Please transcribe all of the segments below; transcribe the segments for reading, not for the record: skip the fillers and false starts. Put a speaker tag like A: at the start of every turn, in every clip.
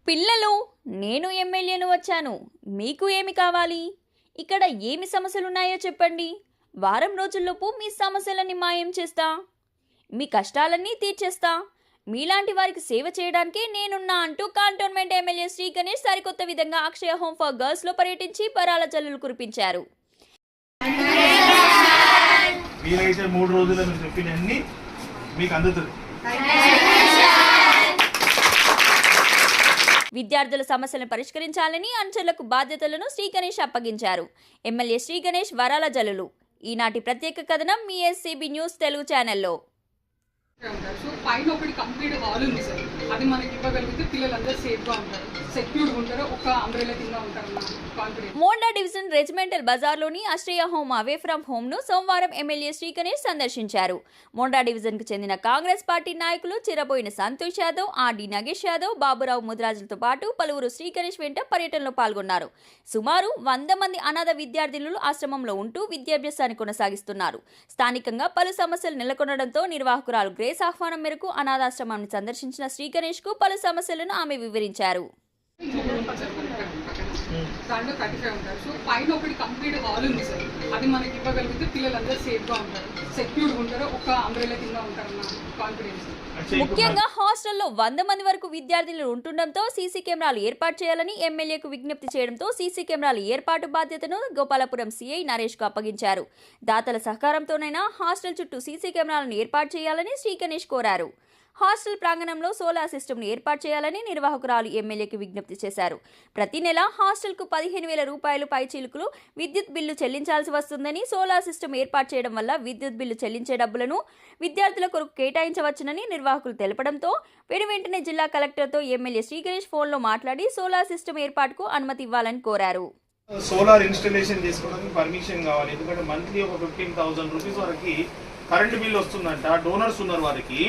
A: పిల్లలు, నేను ఎమ్మెల్యేను వచ్చాను. మీకు ఏమి కావాలి? ఇక్కడ ఏమి సమస్యలున్నాయో చెప్పండి. వారం రోజుల్లోపు మీ సమస్యలన్నీ మాయం చేస్తా. మీ కష్టాలన్నీ తీర్చేస్తా. మీలాంటి వారికి సేవ చేయడానికే నేనున్నా అంటూ కంటోన్మెంట్ ఎమ్మెల్యే శ్రీ గణేష్ సరికొత్త విధంగా అక్షయ హోమ్ ఫర్ గర్ల్స్ లో పర్యటించి పరాల జల్లులు కురిపించారు.
B: వీలైతే 3 రోజుల్లో మీరు చెప్పినన్ని మీకు అందుతుంది.
A: విద్యార్థుల సమస్యలను పరిష్కరించాలని అనుచరులకు బాధ్యతలను శ్రీ గణేష్ అప్పగించారు. ఎమ్మెల్యే శ్రీ గణేష్ వరాల జల్లులు. ఈనాటి ప్రత్యేక కథనం మీ ఎస్సీబీ న్యూస్ తెలుగు ఛానల్లో.
C: సో పైన ఒకటి కంప్లీట్ హాల్ ఉంది సార్, అది మనకి ఇవ్వగలిగితే పిల్లలందరూ సేఫ్గా ఉంటారు, సెక్యూర్గా ఉంటారు, ఒక అంబ్రెలా కింద ఉంటారు.
A: మోండా డివిజన్ రెజిమెంటల్ బజార్లోని Akshaya home away from home ను సోమవారం ఎమ్మెల్యే శ్రీ గణేష్ సందర్శించారు. మోండా డివిజన్ కు చెందిన కాంగ్రెస్ పార్టీ నాయకులు చిరబోయిన సంతోష్ యాదవ్, ఆర్డి నగేష్ యాదవ్, బాబురావు ముదిరాజులతో పాటు పలువురు శ్రీ గణేష్ వెంట పర్యటనలో పాల్గొన్నారు. సుమారు 100 మంది అనాథ విద్యార్థినులు ఆశ్రమంలో ఉంటూ విద్యాభ్యాసాన్ని కొనసాగిస్తున్నారు. స్థానికంగా పలు సమస్యలు నెలకొనడంతో నిర్వాహకురాలు గ్రేస్ ఆహ్వానం మేరకు అనాథాశ్రమాన్ని సందర్శించిన శ్రీ గణేష్ కు పలు సమస్యలను ఆమె వివరించారు.
C: దాంట్లో 35 ఉంటారు. సో పైన ఒకటి కంప్లీట్ హాల్ ఉంది సార్, అది మనకి ఇవ్వగలిగితే పిల్లలందరూ సేఫ్గా ఉంటారు, సెక్యూర్గా ఉంటారు, ఒక అంబ్రెలా కింద ఉంటారన్న కాన్ఫిడెన్స్.
A: ముఖ్యంగా హాస్టల్లో 100 మంది వరకు విద్యార్థులు ఉంటుండటంతో సీసీ కెమెరాలు ఏర్పాటు చేయాలని ఎమ్మెల్యేకు విజ్ఞప్తి చేయడంతో సీసీ కెమెరాల ఏర్పాటు బాధ్యతను గోపాలపురం సీఐ నరేష్ కు అప్పగించారు. దాతల సహకారంతోనైనా హాస్టల్ చుట్టూ సీసీ కెమెరాలను ఏర్పాటు చేయాలని శ్రీ గణేష్ కోరారు. హాస్టల్ ప్రాంగణంలో సోలార్ సిస్టమ్ను ఏర్పాటు చేయాలని నిర్వాహకురాలు ఎమ్మెల్యేకి విజ్ఞప్తి చేశారు. ప్రతి నెల హాస్టల్కు 15,000 రూపాయలు పైచిలుకులు విద్యుత్ బిల్లు చెల్లించాల్సి వస్తుందని, సోలార్ సిస్టమ్ ఏర్పాటు చేయడం వల్ల విద్యుత్ బిల్లు చెల్లించే డబ్బులను విద్యార్థుల కొరకు కేటాయించవచ్చునని నిర్వాహకులు తెలపడంతో వెంటనే జిల్లా కలెక్టర్తో ఎమ్మెల్యే శ్రీ గణేష్ ఫోన్లో మాట్లాడి సోలార్ సిస్టమ్ ఏర్పాటుకు అనుమతి ఇవ్వాలని కోరారు.
B: సోలార్ ఇన్స్టాలేషన్ చేసుకోవడానికి పర్మిషన్ కావాలి. ఎందుకంటే మంత్లీ ఒక 15,000 రూపీస్ వరకు కరెంట్ బిల్ వస్తుందంట. డోనర్స్ ఉన్నారు వారికి.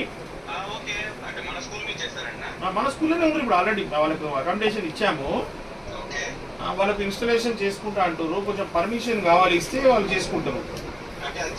B: మన స్కూల్లోనే ఉన్నారు. ఇప్పుడు ఆల్రెడీ వాళ్ళకి అకామిడేషన్ ఇచ్చాము. వాళ్ళకి ఇన్స్టాలేషన్ చేసుకుంటా అంటారు. కొంచెం పర్మిషన్ కావాలి, ఇస్తే వాళ్ళు చేసుకుంటారు.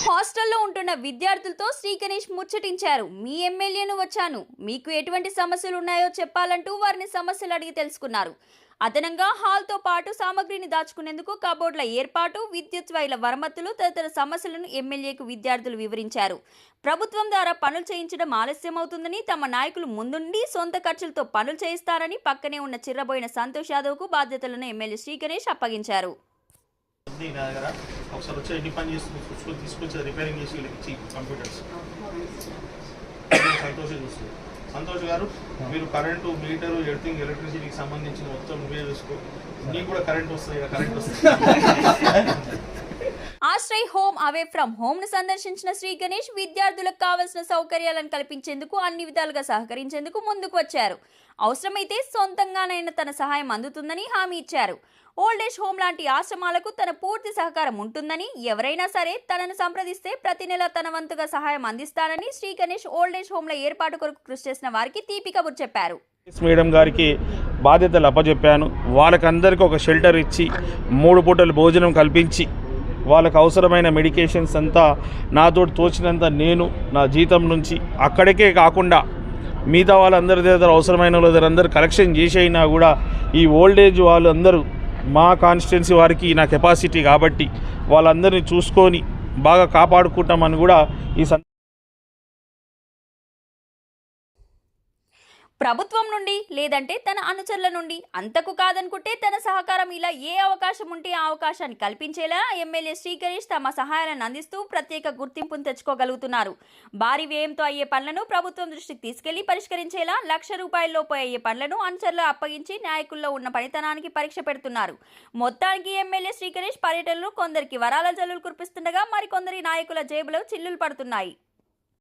A: హాస్టల్లో ఉంటున్న విద్యార్థులతో శ్రీ గణేష్ ముచ్చటించారు. మీ ఎమ్మెల్యేను వచ్చాను, మీకు ఎటువంటి సమస్యలు ఉన్నాయో చెప్పాలంటూ వారిని సమస్యలు అడిగి తెలుసుకున్నారు. అదనంగా హాల్తో పాటు సామగ్రిని దాచుకునేందుకు కబోర్డ్ల ఏర్పాటు, విద్యుత్ వైర్ల మరమ్మతులు తదితర సమస్యలను ఎమ్మెల్యేకు విద్యార్థులు వివరించారు. ప్రభుత్వం ద్వారా పనులు చేయించడం ఆలస్యమవుతుందని, తమ నాయకులు ముందుండి సొంత ఖర్చులతో పనులు చేయిస్తారని పక్కనే ఉన్న చిర్రబోయిన సంతోష్ యాదవ్కు బాధ్యతలను ఎమ్మెల్యే శ్రీ గణేష్ అప్పగించారు.
B: సంతోష్ గారు, మీరు కరెంటు, మీటరు, ఎర్తింగ్, ఎలక్ట్రిసిటీకి సంబంధించిన మొత్తం నువ్వే చూసుకో. నీకు కూడా కరెంట్ వస్తుంది.
A: Ashray home away from home ను సందర్శించిన శ్రీ గణేష్ విద్యార్థులకు కావలసిన సౌకర్యాలను కల్పించేందుకు అన్ని విధాలుగా సహకరించేందుకు ముందుకు వచ్చారు. అవసరమైతే సొంతంగానైనా తన సహాయం అందుతుందని హామీ ఇచ్చారు. ఓల్డేజ్ హోమ్ లాంటి ఆశ్రమాలకు తన పూర్తి సహకారం ఉంటుందని, ఎవరైనా సరే తనను సంప్రదిస్తే ప్రతి నెల తన వంతుగా సహాయం అందిస్తానని శ్రీ గణేష్ ఓల్డేజ్ హోమ్ల ఏర్పాటు కొరకు కృషి చేసిన వారికి తీపి కబురు చెప్పారు.
B: మేడం గారికి బాధ్యతలు అప్పచెప్పాను. వాళ్ళకందరికీ ఒక షెల్టర్ ఇచ్చి 3 పూటలు భోజనం కల్పించి వాళ్ళకు అవసరమైన మెడికేషన్స్ అంతా నాతో తోచినంత నేను నా జీతం నుంచి అక్కడికే కాకుండా మిగతా వాళ్ళందరి దగ్గర అవసరమైన వాళ్ళ దగ్గర అందరూ కలెక్షన్ చేసైనా కూడా ఈ ఓల్డేజ్ వాళ్ళందరూ మా కాన్స్టిట్యున్సీ వారికి నా కెపాసిటీ కాబట్టి వాళ్ళందరినీ చూసుకొని బాగా కాపాడుకుంటామని కూడా ఈ
A: ప్రభుత్వం నుండి లేదంటే తన అనుచరుల నుండి అంతకు కాదనుకుంటే తన సహకారం ఇలా ఏ అవకాశం ఉంటే ఆ అవకాశాన్ని కల్పించేలా ఎమ్మెల్యే శ్రీ గణేష్ తమ సహాయాలను అందిస్తూ ప్రత్యేక గుర్తింపును తెచ్చుకోగలుగుతున్నారు. భారీ వ్యయంతో అయ్యే పనులను ప్రభుత్వం దృష్టికి తీసుకెళ్లి పరిష్కరించేలా ₹1,00,000 అయ్యే పనులను అనుచరులు అప్పగించి నాయకుల్లో ఉన్న పనితనానికి పరీక్ష పెడుతున్నారు. మొత్తానికి ఎమ్మెల్యే శ్రీ గణేష్ పర్యటనలు కొందరికి వరాల జల్లులు కురిపిస్తుండగా మరికొందరి నాయకుల జేబులో చిల్లులు పడుతున్నాయి.